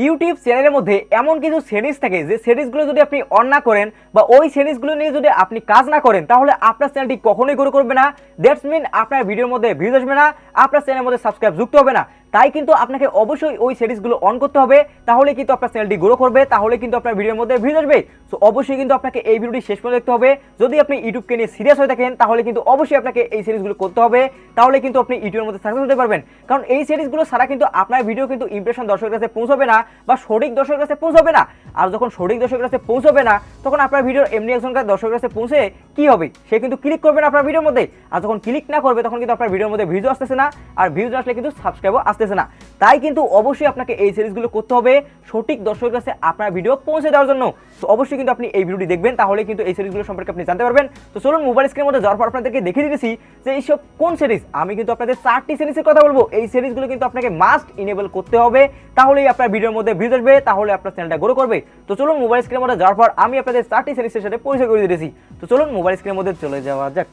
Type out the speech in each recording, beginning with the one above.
YouTube চ্যানেলের মধ্যে এমন কিছু সিরিজ থাকে যে সিরিজগুলো যদি আপনি অন না করেন বা ওই সিরিজগুলো নিয়ে যদি আপনি কাজ না করেন তাহলে আপনার চ্যানেলটি কখনোই গ্রো করবে না। দ্যাটস মিন আপনার ভিডিওর মধ্যে ভিউজ আসবে না, আপনার চ্যানেলের মধ্যে সাবস্ক্রাইব যুক্ত হবে না। তাই কিন্তু আপনাকে অবশ্যই ওই সিরিজগুলো অন করতে হবে, তাহলে কিন্তু আপনার চ্যানেলটি গ্রো করবে, তাহলে কিন্তু আপনার ভিডিওর মধ্যে ভিউজ আসবে। সো অবশ্যই কিন্তু আপনাকে এই ভিডিওটি শেষ পর্যন্ত দেখতে হবে। যদি আপনি ইউটিউবকে নিয়ে সিরিয়াস হয়ে থাকেন তাহলে কিন্তু অবশ্যই আপনাকে এই সিরিজগুলো করতে হবে, তাহলে কিন্তু আপনি ইউটিউবের মধ্যে সাকসেস হতে পারবেন। কারণ এই সিরিজগুলো ছাড়া কিন্তু আপনার ভিডিও কিন্তু ইমপ্রেশন দর্শকের কাছে পৌঁছবে না বা সঠিক দর্শকের কাছে পৌঁছবে না। আর যখন সঠিক দর্শকের কাছে পৌঁছবে না তখন আপনার ভিডিওর এমনি একজনকার দর্শকের কাছে পৌঁছে কি হবে, সে কিন্তু ক্লিক করবে না আপনার ভিডিওর মধ্যে। আর যখন ক্লিক না করবে তখন কিন্তু আপনার ভিডিওর মধ্যে ভিউজ আসতেছে না, আর ভিউজ আসলে কিন্তু সাবস্ক্রাইবও আসতেছে না। তাই কিন্তু অবশ্যই আপনাকে এই সিরিজগুলো করতে হবে সঠিক দর্শকের কাছে আপনার ভিডিও পৌঁছে দেওয়ার জন্য। তো অবশ্যই কিন্তু আপনি এই ভিডিওটি দেখবেন, তাহলে কিন্তু এই সিরিজগুলো সম্পর্কে আপনি জানতে পারবেন। তো চলুন মোবাইল স্ক্রিনের মধ্যে যাওয়ার পর আপনাদেরকে দেখিয়ে দিয়েছি যে এইসব কোন সিরিজ। আমি কিন্তু আপনাদের 4টি সিরিজের কথা বলবো। এই সিরিজগুলো কিন্তু আপনাকে মাস্ট ইনেবল করতে হবে, তাহলেই আপনার ভিডিওর মধ্যে ভিউজ আসবে, তাহলে আপনার চ্যানেলটা গ্রো করবে। তো চলুন মোবাইল স্ক্রিনের মধ্যে যাওয়ার পর আমি আপনাদের 4টি সিরিজের সাথে পরিচয় করে দিয়েছি। তো চলুন মোবাইল স্ক্রিনের মধ্যে চলে যাওয়া যাক।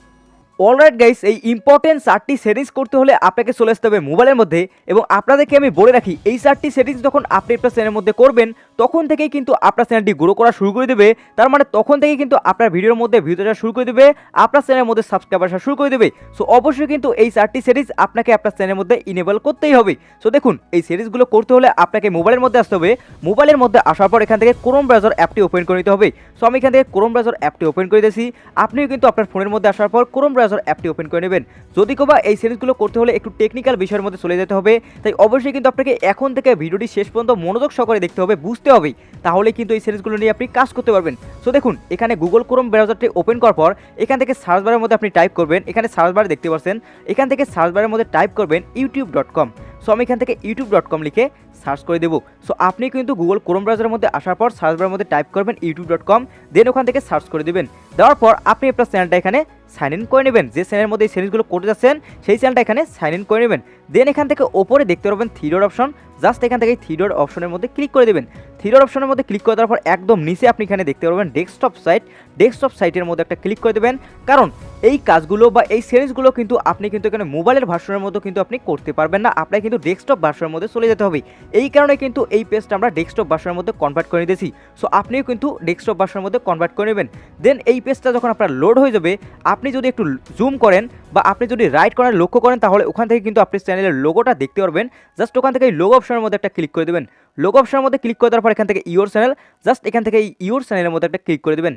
অলরাইট গাইস, এই ইম্পর্টেন্ট 4টি সেটিংস করতে হলে আপনাকে চলে আসতে হবে মোবাইলের মধ্যে। এবং আপনাদেরকে আমি বলে রাখি, এই 4টি সেটিংস যখন আপনি আপনার চ্যানেলের মধ্যে করবেন তখন থেকেই কিন্তু আপনার চ্যানেলটি গ্রো করা শুরু করে দেবে। তার মানে তখন থেকেই কিন্তু আপনার ভিডিওর মধ্যে ভিউজ আসা শুরু করে দেবে, আপনার চ্যানেলের মধ্যে সাবস্ক্রাইবার আসা শুরু করে দেবে। সো অবশ্যই কিন্তু এই 4টি সেটিংস আপনাকে আপনার চ্যানেলের মধ্যে ইনেবল করতেই হবে। সো দেখুন, এই সিরিজগুলো করতে হলে আপনাকে মোবাইলের মধ্যে আসতে হবে। মোবাইলের মধ্যে আসার পর এখান থেকে ক্রোম ব্রাউজার অ্যাপটি ওপেন করে নিতে হবে। সো আমি এখান থেকে ক্রোম ব্রাউজার অ্যাপটি ওপেন করে দিয়েছি। আপনিও কিন্তু আপনার ফোনের মধ্যে আসার পর ক্রোম ব্রাউজার অ্যাপটি ওপেন করে নেবেন। যদি কোবা এই সিরিজগুলো করতে হলে একটু টেকনিক্যাল বিষয়ের মধ্যে চলে যেতে হবে, তাই অবশ্যই কিন্তু আপনাকে এখন থেকে ভিডিওটি শেষ পর্যন্ত মনোযোগ সহকারে দেখতে হবে, বুঝতে হবে, তাহলে কিন্তু এই সিরিজগুলো নিয়ে আপনি কাজ করতে পারবেন। সো দেখুন, এখানে গুগল ক্রোম ব্রাউজারটি ওপেন করার পর এখান থেকে সার্চ বারের মধ্যে আপনি টাইপ করবেন, এখানে সার্চ বারে দেখতে পাচ্ছেন, এখান থেকে সার্চ বারের মধ্যে টাইপ করবেন youtube.com। সো আমি এখান থেকে youtube.com লিখে সার্চ করে দেবো। সো আপনি কিন্তু গুগল ক্রোম ব্রাউজারের মধ্যে আসার পর সার্চ বারের মধ্যে টাইপ করবেন youtube.com, দেন ওখান থেকে সার্চ করে দেবেন। দেওয়ার পর আপনি আপনার চ্যানেলটা এখানে সাইন ইন করে নেবেন। যে চ্যানেলের মধ্যে এই সিরিজগুলো করতে যাচ্ছেন সেই চ্যানেলটা এখানে সাইন ইন করে নেবেন। দেন এখান থেকে ওপরে দেখতে পারবেন থ্রি ডট অপশন, জাস্ট এখান থেকে থ্রি ডট অপশনের মধ্যে ক্লিক করে দেবেন। থ্রি ডট অপশনের মধ্যে ক্লিক করে দেওয়ার পর একদম নিচে আপনি এখানে দেখতে পারবেন ডেস্কটপ সাইট। ডেস্কটপ সাইটের মধ্যে একটা ক্লিক করে দেবেন, কারণ এই কাজগুলো বা এই সিরিজগুলো কিন্তু আপনি কিন্তু এখানে মোবাইলের ভার্সনের মধ্যে কিন্তু আপনি করতে পারবেন না, আপনাকে কিন্তু ডেস্কটপ ভার্সনের মধ্যে চলে যেতে হবে। এই কারণে কিন্তু এই পেজটা আমরা ডেস্কটপ ভার্সনের মধ্যে কনভার্ট করে দিয়েছি। সো আপনিও কিন্তু ডেস্কটপ ভার্সনের মধ্যে কনভার্ট করে নেবেন। দেন এই পেজটা যখন আপনার লোড হয়ে যাবে, আপনি যদি একটু জুম করেন বা আপনি যদি রাইট কর্নার লক্ষ্য করেন তাহলে ওখান থেকে কিন্তু আপনি চ্যানেলের লোগোটা দেখতে পারবেন। জাস্ট ওখান থেকে এই লোগো অপশনের মধ্যে একটা ক্লিক করে দেবেন। লোগো অপশনের মধ্যে ক্লিক করে দেওয়ার পর এখান থেকে ইওর চ্যানেল, জাস্ট এখান থেকে এই ইওর চ্যানেলের মধ্যে একটা ক্লিক করে দেবেন।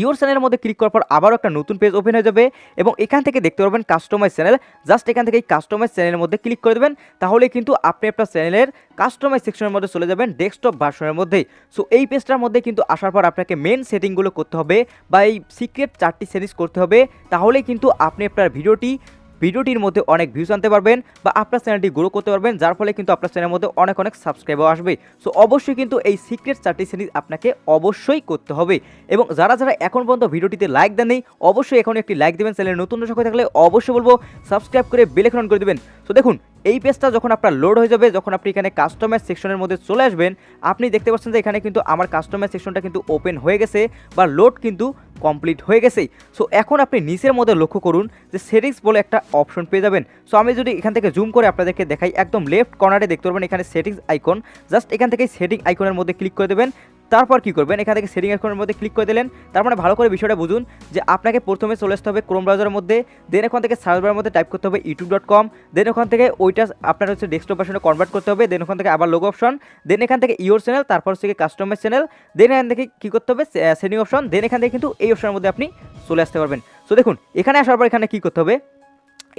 ইওর চ্যানেলের মধ্যে ক্লিক করার পর আবারও একটা নতুন পেজ ওপেন হয়ে যাবে এবং এখান থেকে দেখতে পারবেন কাস্টমাইজ চ্যানেল। জাস্ট এখান থেকে এই কাস্টমাইজ চ্যানেলের মধ্যে ক্লিক করে দেবেন, তাহলে কিন্তু আপনি আপনার চ্যানেলের কাস্টমাইজ সেকশনের মধ্যে চলে যাবেন ডেস্কটপ ভার্সনের মধ্যে। সো এই পেজটার মধ্যে কিন্তু আসার পর আপনাকে মেন সেটিংগুলো করতে হবে বা এই সিক্রেট 4টি সিরিজ করতে হবে, তাহলেই কিন্তু আপনি আপনার ভিডিওটির মধ্যে অনেক ভিউজ আনতে পারবেন বা আপনার চ্যানেলটি গ্রো করতে পারবেন, যার ফলে কিন্তু আপনার চ্যানেলের মধ্যে অনেক অনেক সাবস্ক্রাইবার আসবে। সো অবশ্যই কিন্তু এই সিক্রেট 4টি সিরিজ আপনাকে অবশ্যই করতে হবে। এবং যারা যারা এখন পর্যন্ত ভিডিওটিতে লাইক দেননি অবশ্যই এখন একটি লাইক দেবেন। চ্যানেলে নতুন দর্শক হয়ে থাকলে অবশ্যই বলবো সাবস্ক্রাইব করে বেল আইকন অন করে দেবেন। সো দেখুন, এই পেজটা যখন আপনার লোড হয়ে যাবে, যখন আপনি এখানে কাস্টমাইজ সেকশনের মধ্যে চলে আসবেন, আপনি দেখতে পাচ্ছেন যে এখানে কিন্তু আমার কাস্টমাইজ সেকশনটা কিন্তু ওপেন হয়ে গেছে বা লোড কিন্তু কমপ্লিট হয়ে গেছে। সো এখন আপনি নিচের মধ্যে লক্ষ্য করুন যে সেটিংস বলে একটা অপশন পেয়ে যাবেন। সো আমি যদি এখান থেকে জুম করে আপনাদেরকে দেখাই, একদম লেফট কর্নারে দেখতে পারবেন এখানে সেটিংস আইকন। জাস্ট এখান থেকে সেটিং আইকনের মধ্যে ক্লিক করে দেবেন। তারপর কি করবেন, এখান থেকে সেটিং আইকনের মধ্যে ক্লিক করে দিলেন। তার মানে ভালো করে বিষয়টা বুঝুন যে আপনাকে প্রথমে চলে আসতে হবে ক্রোম ব্রাউজারের মধ্যে, দেন ওখান থেকে সার্চ বারের মধ্যে টাইপ করতে হবে youtube.com, দেন ওখান থেকে ওইটা আপনার হচ্ছে ডেস্কটপ ভার্সনে কনভার্ট করতে হবে, দেন ওখান থেকে আবার লোগো অপশন, দেন এখান থেকে ইওর চ্যানেল, তারপর হচ্ছে কাস্টমাইজ চ্যানেল, দেন এখান থেকে কী করতে হবে সেটিং অপশন, দেন এখান থেকে কিন্তু এই অপশনের মধ্যে আপনি চলে আসতে পারবেন। সো দেখুন, এখানে আসার পর এখানে কী করতে হবে,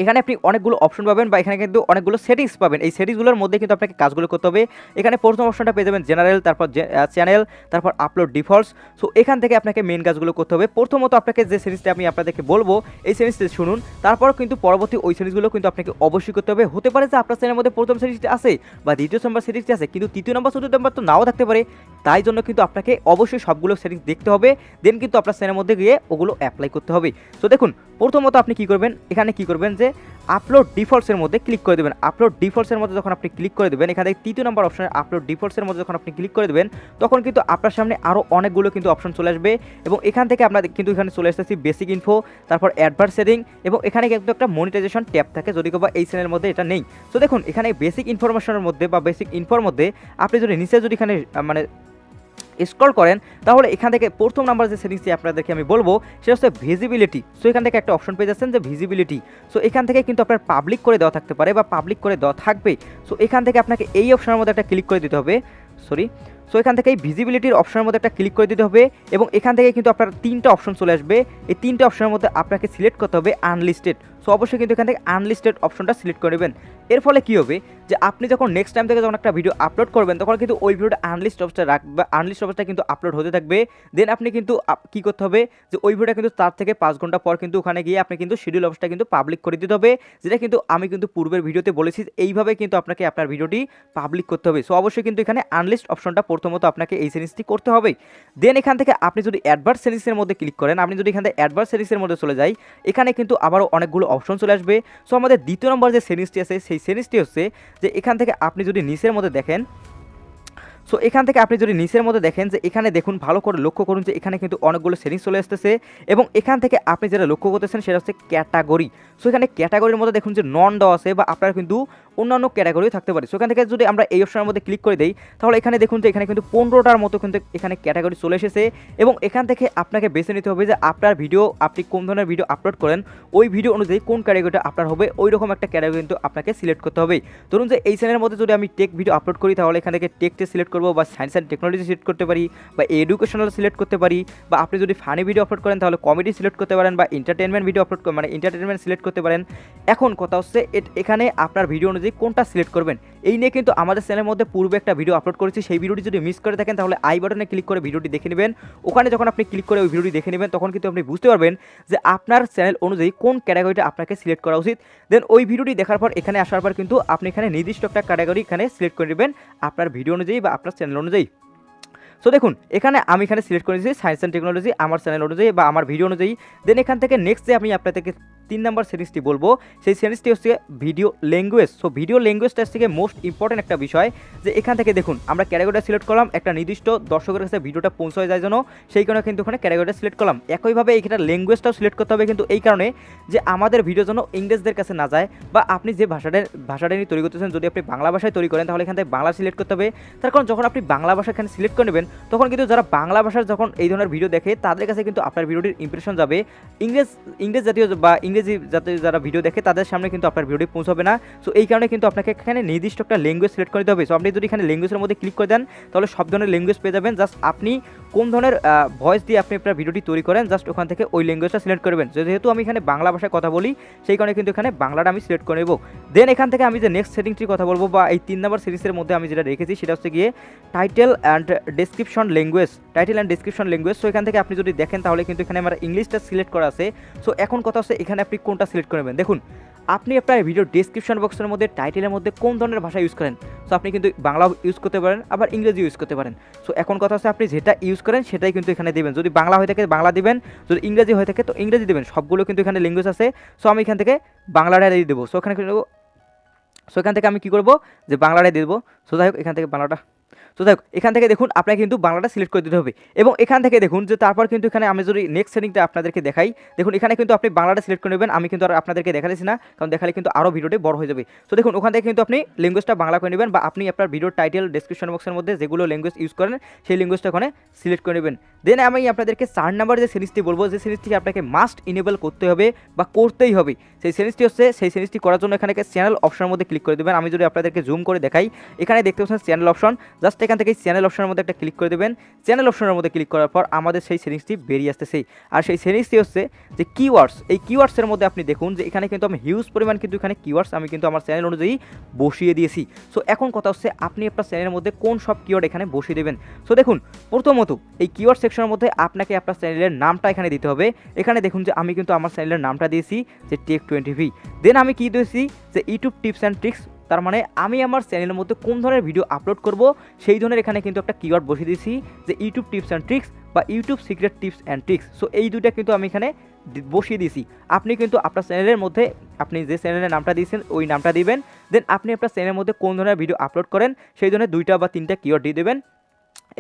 এখানে আপনি অনেকগুলো অপশন পাবেন বা এখানে কিন্তু অনেকগুলো সেটিংস পাবেন। এই সেটিংসগুলোর মধ্যে কিন্তু আপনাকে কাজগুলো করতে হবে। এখানে প্রথম অপশনটা পেয়ে যাবেন জেনারেল, তারপর চ্যানেল, তারপর আপলোড ডিফল্টস। সো এখান থেকে আপনাকে মেন কাজগুলো করতে হবে। প্রথমত আপনাকে যে সিরিজটা আমি আপনাদেরকে বলবো এই সিরিজটা শুনুন, তারপর কিন্তু পরবর্তী ওই সিরিজগুলো কিন্তু আপনাকে অবশ্যই করতে হবে। হতে পারে যে আপনার চ্যানেলের মধ্যে প্রথম সিরিজটি আছে বা দ্বিতীয় নম্বর সিরিজটি আছে, কিন্তু তৃতীয় নম্বর চতুর্থ নম্বর তো নাও থাকতে পারে। তাই জন্য কিন্তু আপনাকে অবশ্যই সবগুলো সেটিংস দেখতে হবে, দেন কিন্তু আপনার চ্যানেলের মধ্যে গিয়ে ওগুলো অ্যাপ্লাই করতে হবে। সো দেখুন, প্রথমত আপনি কী করবেন, এখানে কী করবেন যে যে আপলোড ডিফল্টসের মধ্যে ক্লিক করে দেবেন। আপলোড ডিফল্টসের মধ্যে যখন আপনি ক্লিক করে দেবেন, এখানে 3 নম্বর অপশনে আপলোড ডিফল্টসের মধ্যে যখন আপনি ক্লিক করে দেবেন, তখন কিন্তু আপনার সামনে আরও অনেকগুলো কিন্তু অপশন চলে আসবে এবং এখান থেকে আপনাদের কিন্তু এখানে চলে আসতেছি বেসিক ইনফো, তারপর অ্যাডভার্স সেটিং এবং এখানে কিন্তু একটা মনিটাইজেশন ট্যাব থাকে, যদি বা এই চ্যানেলের মধ্যে এটা নেই। সো দেখুন এখানে বেসিক ইনফরমেশনের মধ্যে বা বেসিক ইনফোর মধ্যে আপনি যদি নিচে যদি এখানে মানে স্ক্রল করেন, তাহলে এখান থেকে প্রথম নাম্বার যে সেটিংসটি আপনাদেরকে আমি বলবো সেটা হচ্ছে ভিজিবিলিটি। সো এখান থেকে একটা অপশন পেয়ে যাচ্ছেন যে ভিজিবিলিটি। সো এখান থেকে কিন্তু আপনার পাবলিক করে দেওয়া থাকতে পারে বা পাবলিক করে দেওয়া থাকবে। সো এখান থেকে আপনাকে এই অপশনের মধ্যে একটা ক্লিক করে দিতে হবে, সো এখান থেকে এই ভিজিবিলিটির অপশনের মধ্যে একটা ক্লিক করে দিতে হবে এবং এখান থেকে কিন্তু আপনার 3টা অপশন চলে আসবে। এই 3টা অপশনের মধ্যে আপনাকে সিলেক্ট করতে হবে আনলিস্টেড। সো অবশ্যই কিন্তু এখান থেকে আনলিস্টেড অপশনটা সিলেক্ট করে নেবেন। এর ফলে কী হবে যে আপনি যখন নেক্সট টাইম থেকে যখন একটা ভিডিও আপলোড করবেন, তখন কিন্তু ওই ভিডিওটা আনলিস্ট অবস্থায় রাখবে, আনলিস্ট অবস্থায় কিন্তু আপলোড হতে থাকবে। দেন আপনি কিন্তু কী করতে হবে যে ওই ভিডিওটা কিন্তু তার থেকে 5 ঘন্টা পর কিন্তু ওখানে গিয়ে আপনি কিন্তু শিডিউল অবস্থায় কিন্তু পাবলিক করে দিতে হবে, যেটা কিন্তু আমি কিন্তু পূর্বের ভিডিওতে বলেছি এইভাবে কিন্তু আপনাকে আপনার ভিডিওটি পাবলিক করতে হবে। সো অবশ্যই কিন্তু এখানে আনলিস্ট অপশনটা প্রথমত আপনাকে এই সেটিংসটি করতে হবে। দেন এখান থেকে আপনি যদি অ্যাডভার্স সেটিংসের মধ্যে ক্লিক করেন, আপনি যদি এখান থেকে অ্যাডভার্স সেটিংসের মধ্যে চলে যাই, এখানে কিন্তু আবারও অনেকগুলো অপশন চলে আসবে। সো আমাদের দ্বিতীয় নম্বর যে সেটিংসটি আছে সেই সেটিংসটি হচ্ছে যে এখান থেকে আপনি যদি নিচের মধ্যে দেখেন, সো এখান থেকে আপনি যদি নিচের মধ্যে দেখেন যে এখানে দেখুন, ভালো করে লক্ষ্য করুন যে এখানে কিন্তু অনেকগুলো সেটিংস চলে আসতেছে এবং এখান থেকে আপনি যেটা লক্ষ্য করতেছেন সেটা হচ্ছে ক্যাটাগরি। সো এখানে ক্যাটাগরির মধ্যে দেখুন যে নন দেওয়া আছে বা আপনার কিন্তু অন্যান্য ক্যাটাগরিও থাকতে পারে। সো এখান থেকে যদি আমরা এই অপশনের মধ্যে ক্লিক করে দিই, তাহলে এখানে দেখুন যে এখানে কিন্তু 15টার মতো কিন্তু এখানে ক্যাটাগরি চলে এসেছে এবং এখান থেকে আপনাকে বেছে নিতে হবে যে আপনার ভিডিও আপনি কোন ধরনের ভিডিও আপলোড করেন, ওই ভিডিও অনুযায়ী কোন ক্যাটাগরিটা আপনার হবে, ওই রকম একটা ক্যাটাগরি কিন্তু আপনাকে সিলেক্ট করতে হবে। ধরুন যে এই চ্যানেলের মধ্যে যদি আমি টেক ভিডিও আপলোড করি, তাহলে এখান থেকে টেকটে সিলেক্ট করবো বা সায়েন্স অ্যান্ড টেকনোলজি সিলেক্ট করতে পারি বা এডুকেশনাল সিলেক্ট করতে পারি, বা আপনি যদি ফানি ভিডিও আপলোড করেন তাহলে কমেডি সিলেক্ট করতে পারেন বা এন্টারটেনমেন্ট ভিডিও আপলোড মানে এন্টারটেনমেন্ট সিলেক্ট করতে পারেন। এখন কথা হচ্ছে এখানে আপনার ভিডিও অনুযায়ী কোনটা সিলেক্ট করবেন, এই নিয়ে কিন্তু আমাদের চ্যানেলের মধ্যে পূর্বে একটা ভিডিও আপলোড করেছি। সেই ভিডিওটি যদি মিস করে থাকেন তাহলে আই বাটনে ক্লিক করে ভিডিওটি দেখে নেবেন। ওখানে যখন আপনি ক্লিক করে ওই ভিডিওটি দেখে নেবেন, তখন কিন্তু আপনি বুঝতে পারবেন যে আপনার চ্যানেল অনুযায়ী কোন ক্যাটাগরিটা আপনাকে সিলেক্ট করা উচিত। দেন ওই ভিডিওটি দেখার পর এখানে আসার পর কিন্তু আপনি এখানে নির্দিষ্ট একটা ক্যাটাগরি এখানে সিলেক্ট করে নেবেন আপনার ভিডিও অনুযায়ী বা আপনার চ্যানেল অনুযায়ী। সো দেখুন এখানে আমি এখানে সিলেক্ট করেছি সায়েন্স অ্যান্ড টেকনোলজি আমার চ্যানেল অনুযায়ী বা আমার ভিডিও অনুযায়ী। দেন এখান থেকে নেক্সট যে আমি আপনাদেরকে 3 নম্বর সেটিংসটি বলবো, সেই সেটিংসটি হচ্ছে ভিডিও ল্যাঙ্গুয়েজ। সো ভিডিও ল্যাঙ্গুয়েজটা থেকে মোস্ট ইম্পর্টেন্ট একটা বিষয় যে এখান থেকে দেখুন আমরা ক্যাটাগরিটা সিলেক্ট করলাম, একটা নির্দিষ্ট দর্শকের কাছে ভিডিওটা পৌঁছায় যায় জন্য, সেই কারণে কিন্তু ওখানে ক্যাটাগরিটা সিলেক্ট করলাম। একইভাবে এখানে ল্যাঙ্গুয়েজটাও সিলেক্ট করতে হবে কিন্তু এই কারণে যে আমাদের ভিডিও যেন ইংরেজদের কাছে না যায়, বা আপনি যে ভাষাটা নিয়ে তৈরি করতেছেন যদি আপনি বাংলা ভাষায় তৈরি করেন তাহলে এখান থেকে বাংলা সিলেক্ট করতে হবে। তার কারণ যখন আপনি বাংলা ভাষা এখানে সিলেক্ট করে নেবেন, তখন কিন্তু যারা বাংলা ভাষার যখন এই ধরনের ভিডিও দেখে তাদের কাছে কিন্তু আপনার ভিডিওটির ইমপ্রেশন যাবে, ইংরেজ জাতীয় বা ইংরেজি জাতীয় যারা ভিডিও দেখে তাদের সামনে কিন্তু আপনার ভিডিওটি পৌঁছাবে না। সো এই কারণে কিন্তু আপনাকে এখানে নির্দিষ্ট একটা ল্যাঙ্গুয়েজ সিলেক্ট করে দিতে হবে। সো আপনি যদি এখানে ল্যাঙ্গুয়েজের মধ্যে ক্লিক করে দেন তাহলে সব ধরনের ল্যাঙ্গুয়েজ পেয়ে যাবেন। জাস্ট আপনি কোন ধরনের ভয়েস দিয়ে আপনি আপনার ভিডিওটি তৈরি করেন, জাস্ট ওখান থেকে ওই ল্যাঙ্গুয়েজটা সিলেক্ট করবেন। যেহেতু আমি এখানে বাংলা ভাষায় কথা বলি, সেই কারণে কিন্তু এখানে বাংলাটা আমি সিলেক্ট করে নেব। দেন এখান থেকে আমি যে নেক্সট সেটিংসটির কথা বলবো বা এই 3 নম্বর সিরিজের মধ্যে আমি যেটা রেখেছি সেটা হচ্ছে গিয়ে title and description language. So এখান থেকে আপনি যদি দেখেন তাহলে কিন্তু এখানে আমার ইংলিশটা সিলেক্ট করা আছে। সো এখন কথা হচ্ছে এখানে আপনি কোনটা সিলেক্ট করবেন। দেখুন আপনি আপনার ভিডিও ডেসক্রিপশন বক্সের মধ্যে টাইটেলের মধ্যে কোন ধরনের ভাষা ইউজ করেন। সো আপনি কিন্তু বাংলা ইউজ করতে পারেন, আবার ইংরেজি ইউজ করতে পারেন। সো এখন কথা হচ্ছে আপনি যেটা ইউজ করেন সেটাই কিন্তু এখানে দেবেন। যদি বাংলা হয়ে থাকে বাংলা দিবেন, যদি ইংরেজি হয়ে থাকে তো ইংরেজি দেবেন। সবগুলো কিন্তু এখানে ল্যাঙ্গুয়েজ আছে। সো আমি এখান থেকে বাংলাটা দিয়ে দেবো। সো এখান থেকে আমি কী করবো যে বাংলাটাই দিয়ে দেবো। সো যাই হোক এখান থেকে বাংলাটা, তো যাই হোক এখান থেকে দেখুন আপনাকে কিন্তু বাংলাটা সিলেক্ট করে দিতে হবে এবং এখান থেকে দেখুন যে তারপর কিন্তু এখানে আমি যদি নেক্সট সেটিংটা আপনাদেরকে দেখাই, দেখুন এখানে কিন্তু আপনি বাংলাটা সিলেক্ট করে নেবেন। আমি কিন্তু আর আপনাদেরকে দেখাচ্ছি না, কারণ দেখালে কিন্তু আরও ভিডিওটি বড় হয়ে যাবে। তো দেখুন ওখান থেকে কিন্তু আপনি ল্যাঙ্গুয়েজটা বাংলা করে নেবেন বা আপনি আপনার ভিডিওর টাইটেল ডেসক্রিপশন বক্সের মধ্যে যেগুলো ল্যাঙ্গুয়েজ ইউজ করেন সেই ল্যাঙ্গুয়েজটা ওখানে সিলেক্ট করে নেবেন। দেন আমি আপনাদেরকে 4 নাম্বার যে সিরিজটি বলবো, যে সিরিজটি আপনাকে মাস্ট ইনেবল করতে হবে বা করতেই হবে, সেই সিরিজটি হচ্ছে, সেই সিরিজটি করার জন্য এখানে চ্যানেল অপশনের মধ্যে ক্লিক করে দেবেন। আমি যদি আপনাদেরকে জুম করে দেখাই, এখানে দেখতে পাচ্ছেন চ্যানেল অপশন, জাস্ট এখান থেকে চ্যানেল অপশনের মধ্যে একটা ক্লিক করে দেবেন। চ্যানেল অপশনের মধ্যে ক্লিক করার পর আমাদের সেই সিরিজটি বেরিয়ে আসতেছে, আর সেই সিরিজটি হচ্ছে যে কিওয়ার্ডস। এই কিওয়ার্ডসের মধ্যে আপনি দেখুন যে এখানে কিন্তু আমি হিউজ পরিমাণ কিন্তু এখানে কিওয়ার্ডস আমি কিন্তু আমার চ্যানেল অনুযায়ী বসিয়ে দিয়েছি। সো এখন কথা হচ্ছে আপনি আপনার চ্যানেলের মধ্যে কোন সব কিওয়ার্ড এখানে বসিয়ে দেবেন। সো দেখুন প্রথমত এই কিওয়ার্ড সেকশনের মধ্যে আপনাকে আপনার চ্যানেলের নামটা এখানে দিতে হবে। এখানে দেখুন যে আমি কিন্তু আমার চ্যানেলের নামটা দিয়েছি যে টেক20v। দেন আমি কি দিয়েছি যে ইউটিউব টিপস অ্যান্ড ট্রিক্স, তার মানে আমি আমার চ্যানেলের মধ্যে কোন ধরনের ভিডিও আপলোড করব সেই ধরনের এখানে কিন্তু একটা কিওয়ার্ড বসিয়ে দিয়েছি যে ইউটিউব টিপস অ্যান্ড ট্রিক্স বা YouTube secret tips and tricks. So এই দুইটা কিন্তু আমি এখানে বসিয়ে দিয়েছি। আপনি কিন্তু আপনার চ্যানেলের মধ্যে আপনি যে চ্যানেলের নামটা দিয়েছেন ওই নামটা দিবেন, দেন আপনি আপনার চ্যানেলের মধ্যে কোন ধরনের ভিডিও আপলোড করেন সেই ধরনের 2টা বা 3টা কিওয়ার্ড দিয়ে দেবেন।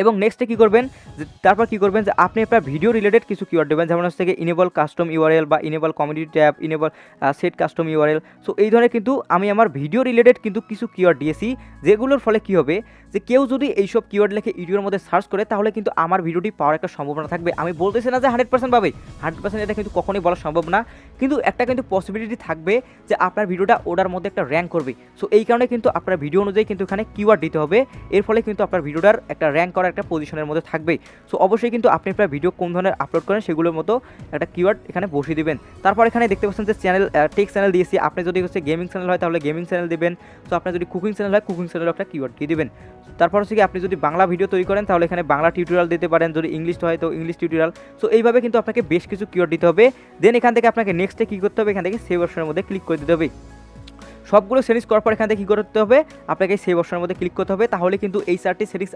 এবং নেক্সটে কী করবেন যে তারপর কী করবেন যে আপনি আপনার ভিডিও রিলেটেড কিছু কিওয়ার্ড দেবেন, যেমন হচ্ছে ইনেবল কাস্টম ইউআরএল বা enable community tab, enable set custom URL. So এই ধরনের কিন্তু আমি আমার ভিডিও রিলেটেড কিন্তু কিছু কিওয়ার্ড দিয়েছি, যেগুলোর ফলে কী হবে যে কেউ যদি এইসব কিওয়ার্ড লিখে ইউটিউবের মধ্যে সার্চ করে তাহলে কিন্তু আমার ভিডিওটি পাওয়ার একটা সম্ভাবনা থাকবে। আমি বলতেছি না যে 100% পাবে, 100% এটা কিন্তু কখনোই বলা সম্ভব না, কিন্তু একটা কিন্তু পসিবিলিটি থাকবে যে আপনার ভিডিওটা ওটার মধ্যে একটা র্যাঙ্ক করবে। সো এই কারণে কিন্তু আপনার ভিডিও অনুযায়ী কিন্তু এখানে কিওয়ার্ড দিতে হবে, এর ফলে কিন্তু আপনার ভিডিওটার একটা র্যাঙ্ক করার একটা পজিশনের মধ্যে থাকবে। সো অবশ্যই কিন্তু আপনি আপনার ভিডিও কোন ধরনের আপলোড করেন সেগুলোর মতো একটা কিওয়ার্ড এখানে বসিয়ে দিবেন। তারপর এখানে দেখতে পাচ্ছেন যে চ্যানেল টেক্সট চ্যানেল দিয়েছি, আপনি যদি হচ্ছে গেমিং চ্যানেল হয় তাহলে গেমিং চ্যানেল দিবেন। সো আপনার যদি কুকিং চ্যানেল হয় কুকিং চ্যানেল একটা কিওয়ার্ড দিয়ে দিবেন। তারপর হচ্ছে আপনি যদি বাংলা ভিডিও তৈরি করেন তাহলে এখানে বাংলা টিউটোরিয়াল দিতে পারেন, যদি ইংলিশ হয় তো ইংলিশ টিউটোরিয়াল। সো এইভাবে কিন্তু আপনাকে বেশ কিছু কিওয়ার্ড দিতে হবে। দেন এখান থেকে আপনাকে নেক্সটে কী করতে হবে, এখান থেকে সেভ অপশনের মধ্যে ক্লিক করে দিতে হবে। সবগুলো সেটিংস করার পর এখান থেকে কী করতে হবে, আপনাকে সেভ অপশনের মধ্যে ক্লিক করতে হবে। তাহলে কিন্তু এই 4টি সেটিংস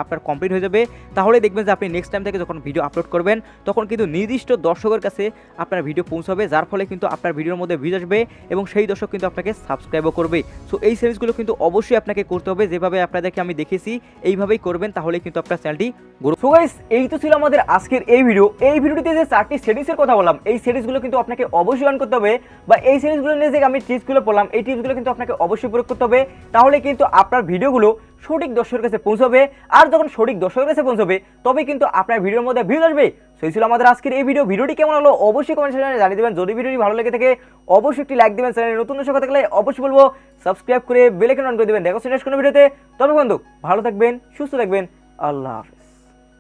আপনার কমপ্লিট হয়ে যাবে। তাহলে দেখবেন যে আপনি নেক্সট টাইম থেকে যখন ভিডিও আপলোড করবেন তখন কিন্তু নির্দিষ্ট দর্শকের কাছে আপনার ভিডিও পৌঁছাবে, যার ফলে কিন্তু আপনার ভিডিওর মধ্যে ভিউজ আসবে এবং সেই দর্শক কিন্তু আপনাকে সাবস্ক্রাইবও করবে। সো এই সেটিংসগুলো কিন্তু অবশ্যই আপনাকে করতে হবে, যেভাবে আপনাদেরকে আমি দেখেছি এইভাবেই করবেন, তাহলে কিন্তু আপনার চ্যানেলটি গ্রো। সো গাইস, এই তো ছিল আমাদের আজকের এই ভিডিও। এই ভিডিওটিতে যে 4টি সেটিংসের কথা বললাম, এই সেটিংসগুলো কিন্তু আপনাকে অবশ্যই অন করতে হবে, বা এই সেটিংসগুলো নিয়ে যে আমি টিপসগুলো বললাম এই টিপসগুলো কিন্তু আপনাকে অবশ্যই প্রয়োগ করতে হবে। তাহলে কিন্তু আপনার ভিডিওগুলো সঠিক দর্শকের কাছে পৌঁছাবে, আর যখন সঠিক দর্শকের কাছে পৌঁছাবে তবে কিন্তু আপনার ভিডিওর মধ্যে ভিউজ আসবে। সেই ছিল আমাদের আজকের এই ভিডিও। ভিডিওটি কেমন হলো অবশ্যই কমেন্ট সেকশনে জানিয়ে দেবেন। যদি ভিডিওটি ভালো লেগে থাকে অবশ্যই একটি লাইক দেবেন, চ্যানেলে নতুন দর্শক থাকলে অবশ্যই বলবো সাবস্ক্রাইব করে বেল আইকন অন করে দেবেন। দেখো নেক্সট কোনো ভিডিওতে। তবে বন্ধু ভালো থাকবেন, সুস্থ থাকবেন, আল্লাহ হাফেজ।